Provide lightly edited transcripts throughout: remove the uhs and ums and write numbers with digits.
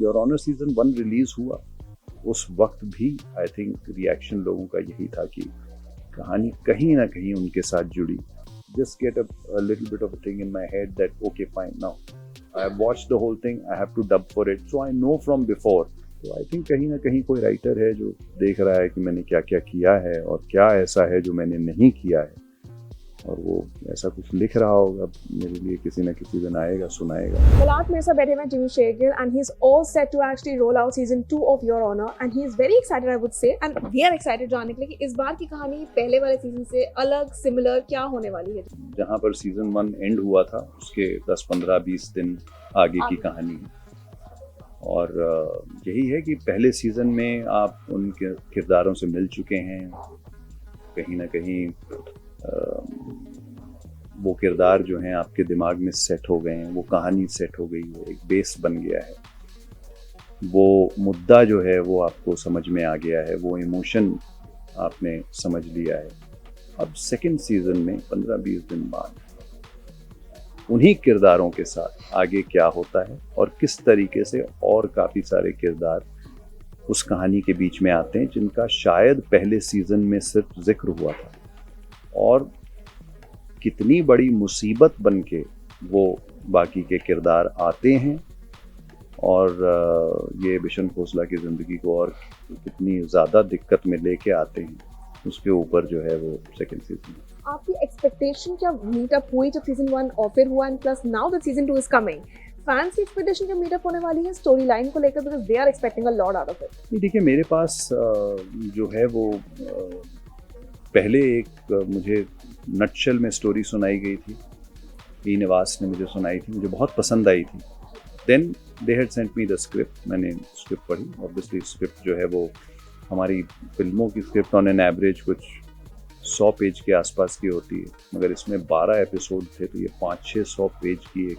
Your honour season 1 release हुआ, उस वक्त भी आई थिंक रिएक्शन लोगों का यही था कि कहानी कहीं ना कहीं उनके साथ जुड़ी. Just get a little bit of a thing in my head that okay fine, now I have watched the whole thing, I have to dub for it, so I know from before. तो I think कहीं ना कहीं कोई writer है जो देख रहा है कि मैंने क्या क्या किया है और क्या ऐसा है जो मैंने नहीं किया है, और वो ऐसा कुछ लिख रहा होगा मेरे लिए, किसी ना किसी दिन आएगा, सुनाएगा. Well, आज मेरे साथ बैठे हुए हैं Jimmy Shekhar and he's all set to actually roll out season 2 of Your Honor and he is very excited I would say and we are excited जानने के लिए कि इस बार की कहानी पहले वाले सीजन से अलग सिमिलर क्या होने वाली है. जहाँ पर सीजन 1 एंड हुआ था उसके 10, 15, 20 दिन आगे की कहानी है. और यही है कि पहले सीजन में आप उनके किरदारों से मिल चुके हैं, कहीं ना कहीं वो किरदार जो हैं आपके दिमाग में सेट हो गए हैं, वो कहानी सेट हो गई है, एक बेस बन गया है, वो मुद्दा जो है वो आपको समझ में आ गया है, वो इमोशन आपने समझ लिया है. अब सेकंड सीजन में 15-20 दिन बाद उन्हीं किरदारों के साथ आगे क्या होता है और किस तरीके से और काफ़ी सारे किरदार उस कहानी के बीच में आते हैं जिनका शायद पहले सीजन में सिर्फ जिक्र हुआ था, और कितनी बड़ी मुसीबत बन के वो बाकी के किरदार आते हैं और ये बिशन खोसला की ज़िंदगी को और कितनी ज़्यादा दिक्कत में लेके आते हैं, उसके ऊपर जो है वो सेकंड सीजन. आपकी एक्सपेक्टेशन क्या मीटअप हुई जब सीजन 1 ऑफर हुआ and plus now that season 2 is coming, fans की एक्सपेक्टेशन क्या मीटअप होने वाली है स्टोरी लाइन को लेकर because they are expecting a lot out of it. देखिए मेरे पास जो है वो पहले एक मुझे नटशेल में स्टोरी सुनाई गई थी, ई निवास ने मुझे सुनाई थी, मुझे बहुत पसंद आई थी. Then they had sent me the script, मैंने स्क्रिप्ट पढ़ी. ऑब्वियसली स्क्रिप्ट जो है वो हमारी फिल्मों की स्क्रिप्ट ऑन एन एवरेज कुछ 100 पेज के आसपास की होती है, मगर इसमें 12 एपिसोड थे तो ये 500-600 पेज की एक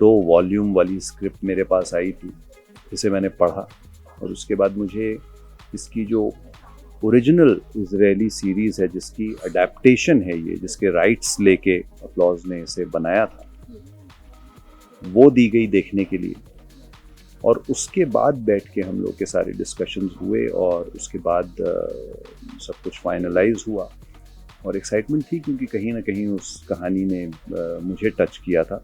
2 वॉल्यूम वाली स्क्रिप्ट मेरे पास आई थी, जिसे मैंने पढ़ा. और उसके बाद मुझे इसकी जो ओरिजिनल इजरायली सीरीज़ है जिसकी अडेप्टेशन है ये, जिसके राइट्स लेके अपलॉज ने इसे बनाया था, वो दी गई देखने के लिए. और उसके बाद बैठ के हम लोग के सारे डिस्कशंस हुए और उसके बाद सब कुछ फाइनलाइज हुआ. और एक्साइटमेंट थी क्योंकि कहीं ना कहीं उस कहानी ने मुझे टच किया था,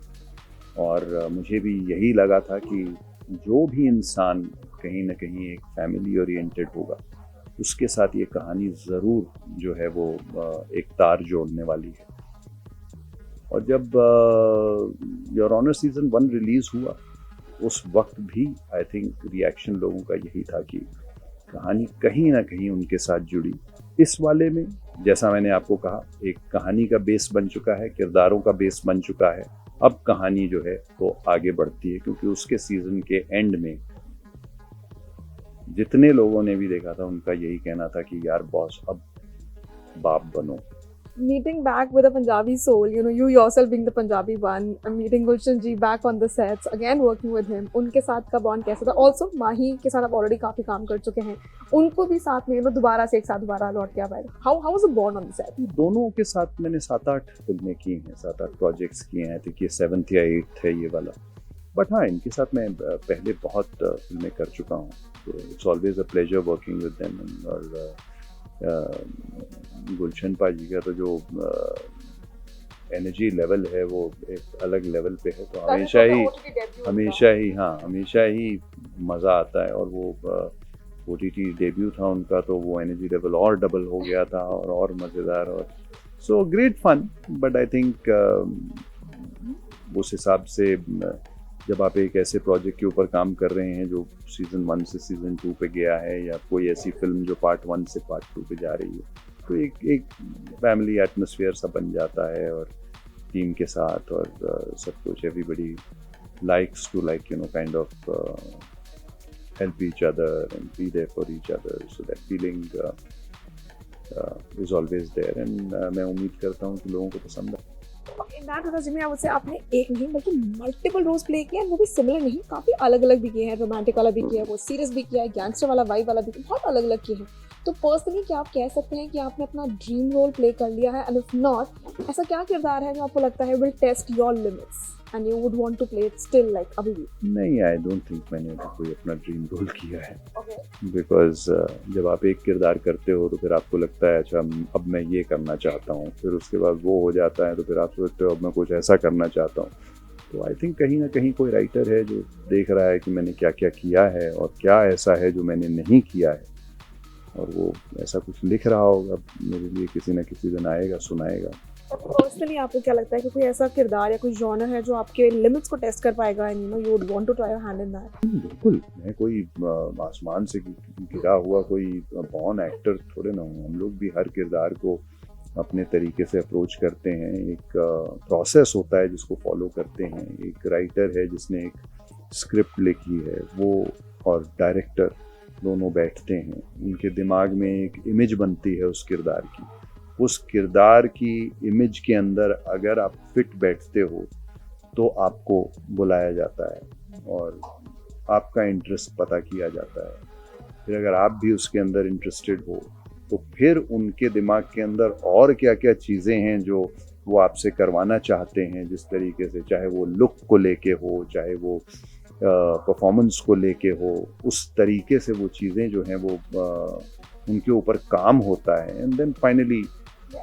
और मुझे भी यही लगा था कि जो भी इंसान कहीं ना कहीं एक फैमिली ओरिएंटेड होगा उसके साथ ये कहानी ज़रूर जो है वो एक तार जोड़ने वाली है. और जब योर ऑनर सीजन 1 रिलीज़ हुआ उस वक्त भी आई थिंक रिएक्शन लोगों का यही था कि कहानी कहीं ना कहीं उनके साथ जुड़ी. इस वाले में जैसा मैंने आपको कहा, एक कहानी का बेस बन चुका है, किरदारों का बेस बन चुका है. अब कहानी जो है वो आगे बढ़ती है क्योंकि उसके सीजन के एंड में जितने लोगों ने भी देखा था उनका यही कहना था कि यार बॉस अब बाप बनो. Meeting back with a Punjabi soul, you know, you yourself being the Punjabi one, and meeting Gulshan ji back on the sets, again working with him, उनके साथ का बॉन्ड कैसा था? Also माही के साथ आप ऑलरेडी काफी काम कर चुके हैं, उनको भी साथ में दोबारा से एक साथ दोबारा लौट के आए. How was the bond on the set? दोनों के साथ मैंने 7-8 फिल्में की हैं, 7-8 प्रोजेक्ट्स किए हैं. तो ये 7th या 8th है ये वाला. बट हाँ, इनके साथ मैं पहले बहुत फिल्में कर चुका हूँ, तो it's always a pleasure working with them. और गुलशन पाजी का तो जो एनर्जी लेवल है वो एक अलग लेवल पे है, तो हमेशा ही मज़ा आता है. और वो OTT डेब्यू था उनका, तो वो एनर्जी लेवल और डबल हो गया था और मज़ेदार. और so great fun. But I think उस हिसाब से जब आप एक ऐसे प्रोजेक्ट के ऊपर काम कर रहे हैं जो सीजन 1 से सीजन 2 पे गया है, या कोई ऐसी फिल्म जो पार्ट 1 से पार्ट 2 पे जा रही है, तो एक फैमिली एटमॉस्फेयर सा बन जाता है. और टीम के साथ और सब कुछ, everybody likes to kind of help each other and be there for each other, so that feeling is always there. And मैं उम्मीद करता हूँ कि लोगों को पसंद आए. In that regard, जिसमें आपसे आपने एक नहीं बल्कि मल्टीपल रोल्स प्ले किए हैं, वो भी सिमिलर नहीं, काफी अलग अलग भी किए हैं. रोमांटिक वाला भी किया है, वो सीरियस भी किया है, गैंगस्टर वाला वाइब वाला भी किया, बहुत अलग अलग किए हैं. तो पर्सनली क्या आप कह सकते हैं कि आपने अपना ड्रीम रोल प्ले कर लिया है? एंड इफ नॉट, ऐसा क्या किरदार है जो आपको लगता है will test your limits and you would want to play it still like अभी भी? नहीं, आई डोंट थिंक मैंने अभी कोई अपना ड्रीम रोल किया है, Okay. बिकॉज जब आप एक किरदार करते हो तो फिर आपको लगता है अच्छा अब मैं ये करना चाहता हूँ, फिर उसके बाद वो हो जाता है तो फिर आप सोचते हो अब मैं कुछ ऐसा करना चाहता हूँ. तो आई थिंक कहीं ना कहीं कोई राइटर है जो देख रहा है कि मैंने क्या क्या किया है और क्या ऐसा है जो मैंने नहीं किया है, और वो ऐसा कुछ लिख रहा होगा मेरे लिए, किसी न किसी दिन आएगा सुनाएगा. पर्सनली आपको क्या लगता है कि कोई ऐसा किरदार या कोई जॉनर है जो आपके लिमिट्स को टेस्ट कर पाएगा and you would want to try your hand in that? बिल्कुल, मैं कोई आसमान से गिरा हुआ कोई बॉर्न एक्टर थोड़े ना हूँ. हम लोग भी हर किरदार को अपने तरीके से अप्रोच करते हैं. एक प्रोसेस होता है जिसको फॉलो करते हैं. एक राइटर है जिसने एक स्क्रिप्ट लिखी है, वो और डायरेक्टर दोनों बैठते हैं, उनके दिमाग में एक इमेज बनती है उस किरदार की. उस किरदार की इमेज के अंदर अगर आप फिट बैठते हो तो आपको बुलाया जाता है और आपका इंटरेस्ट पता किया जाता है. फिर अगर आप भी उसके अंदर इंटरेस्टेड हो तो फिर उनके दिमाग के अंदर और क्या क्या चीज़ें हैं जो वो आपसे करवाना चाहते हैं, जिस तरीके से, चाहे वो लुक को लेके हो, चाहे वो परफॉर्मेंस को लेके हो, उस तरीके से वो चीज़ें जो हैं वो उनके ऊपर काम होता है. And then finally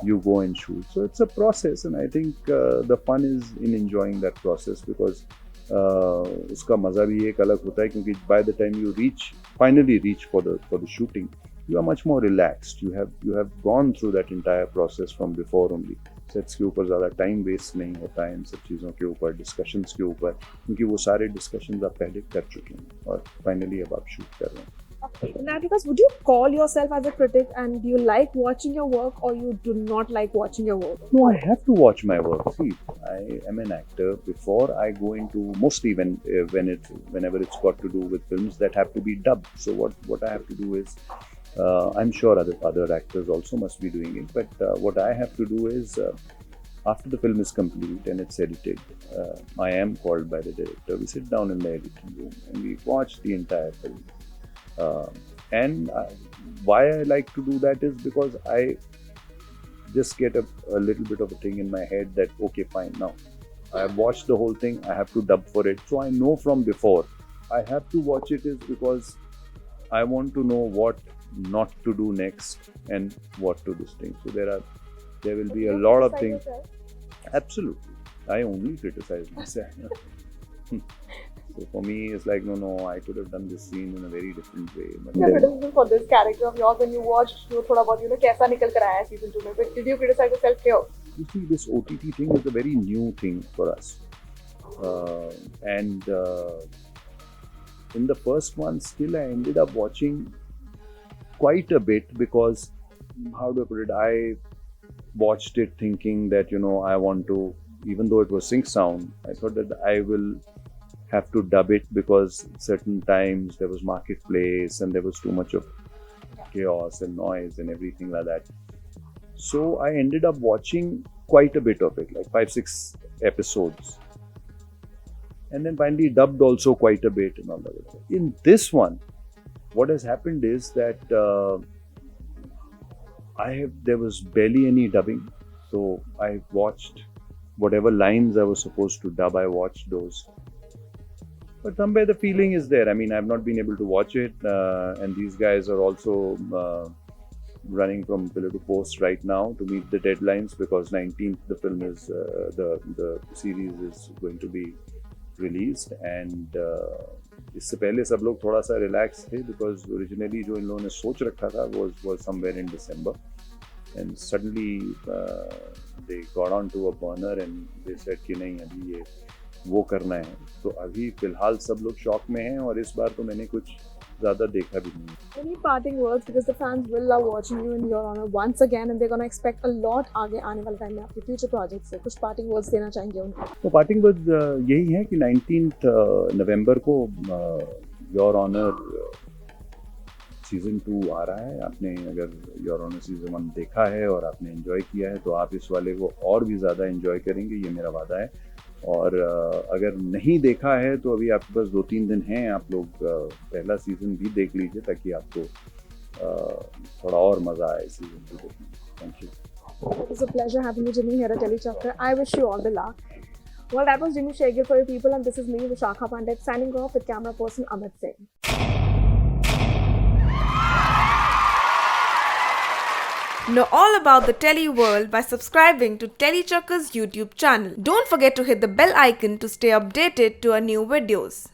you go and shoot. So it's a process, and I think the fun is in enjoying that process, because उसका मज़ा भी एक अलग होता है, क्योंकि by the time you finally reach for the shooting, you are much more relaxed. You have gone through that entire process from before only. Sets के ऊपर ज़्यादा टाइम वेस्ट नहीं होता है इन सब चीज़ों के ऊपर, डिस्कशंस के ऊपर, क्योंकि वो सारे डिस्कशंस आप पहले कर चुके हैं और फाइनली अब आप शूट कर रहे हैं. In that because would you call yourself as a critic, and do you like watching your work or you do not like watching your work? No, I have to watch my work. See, I am an actor. Before I go into, mostly whenever it's got to do with films that have to be dubbed. So what I have to do is, I'm sure other actors also must be doing it. But what I have to do is, after the film is complete and it's edited, I am called by the director. We sit down in the editing room and we watch the entire film. And why I like to do that is because I just get a little bit of a thing in my head that, okay, fine, now I have watched the whole thing, I have to dub for it. So I know from before I have to watch it, is because I want to know what not to do next and what to this thing. So there will be a lot of things. Absolutely. I only criticize myself. So for me, it's like, no, I could have done this scene in a very different way. But Yeah, criticism for this character of yours when you watched, थोड़ा बहुत कैसा निकल कर आया season 2 में? But did you criticize yourself here? you see, this OTT thing is a very new thing for us. And in the first one, still I ended up watching quite a bit, because, how do I put it, I watched it thinking that, I want to, even though it was sync sound, I thought that I will have to dub it, because certain times there was marketplace and there was too much of chaos and noise and everything like that. So I ended up watching quite a bit of it, like 5-6 episodes, and then finally dubbed also quite a bit and all that. In this one, what has happened is that there was barely any dubbing, so I watched whatever lines I was supposed to dub. I watched those. But somewhere the feeling is there. I mean, I've not been able to watch it, and these guys are also running from pillar to post right now to meet the deadlines, because 19th the film is the series is going to be released. And इससे पहले सब लोग थोड़ा सा relaxed थे, because originally जो इन लोगों ने सोच रखा था was somewhere in December, and suddenly they got onto a burner and they said कि नहीं, अभी ये वो करना है. तो अभी फिलहाल सब लोग शॉक में हैं, और इस बार तो मैंने कुछ ज़्यादा देखा भी नहीं. Any parting words, because the fans will love watching you in Your Honor once again, and they're gonna expect a lot आगे आने वाले टाइम में आपके future projects से. कुछ parting words देना चाहेंगे उनको? तो पार्टिंग वर्ड्स यही है कि 19th नवंबर को योर ऑनर सीज़न 2 आ रहा है. आपने अगर योर ऑनर सीज़न 1 देखा है और आपने एंजॉय किया है, तो आप इस वाले को और भी ज़्यादा एंजॉय करेंगे, ये मेरा वादा है. और अगर नहीं देखा है तो अभी आपके पास 2-3 दिन हैं, आप लोग पहला सीज़न भी देख लीजिए, ताकि आपको थोड़ा और मज़ा आए सीज़न 2 देखने में. Thank you. It was a pleasure having you, Jimmy, here at Telechakra. I wish you all the luck. Well, that was Jimmy Sheghil for you people, and this is me, Vishakha Pandit, signing off with camera person Amit Singh. Know all about the Telly world by subscribing to Telly Chakka's YouTube channel. Don't forget to hit the bell icon to stay updated to our new videos.